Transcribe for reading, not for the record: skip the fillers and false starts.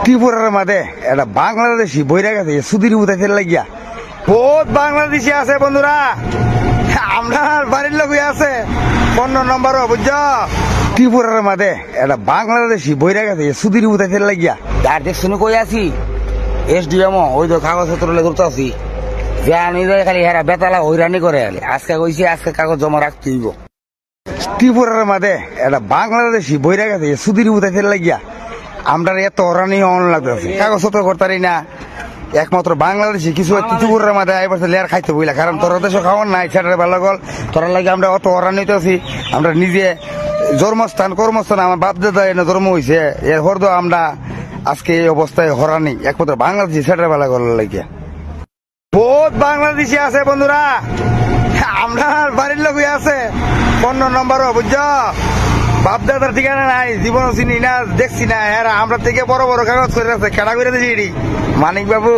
ত্রিপুরার মাঝে এটা বাংলাদেশি বইরা গেছে সুদির উঠাইতে লাগিয়া বহুত বাংলাদেশি আছে বন্ধুরা। আমরা বাড়ির লোক আছে 15 নম্বর বুঝছ। ত্রিপুরার মাঝে এটা বাংলাদেশি বইরা গেছে সুদির উঠাইতে লাগিয়া আর দেখছি কই আছি SDM ওই তো কাগজপত্র ধরতে আছি জানি খালি হেরা বেতালা হইরানি করে আজকে কইছি আজকে কাগজ জমা রাখতে হইব। ত্রিপুরার মাঝে এটা বাংলাদেশি বইরা গেছে সুদির উঠাইতে লাগিয়া আমরা এত হরানি অন লাগতেছে কাগজপত্র করতারি না। একমাত্র বাংলাদেশি কিছু ত্রিপুরার মাঝে এবার লেয়ার খাইতে বইলা কারণ তোরা দেশে খাওয়ার নাই সেটার ভালো গল তোরা লাগে আমরা অত হরানিতে আছি। আমরা নিজে জন্মস্থান কর্মস্থান আমার বাপ দাদা এনে জন্ম হয়েছে এর হরদ আমরা আজকে এই অবস্থায় হরানি একমাত্র বাংলাদেশি সেটার ভালো গল লাগে বহুত বাংলাদেশি আছে বন্ধুরা। আমরা বাড়ির লোক আছে 15 নম্বর বুঝছ। বাপ দাদার ঠিকানা নাই জীবন চিনি না দেখছি না এরা আমরা থেকে বড় বড় কাগজ করে আছে কেনা করে দিয়েছি মানিক বাবু।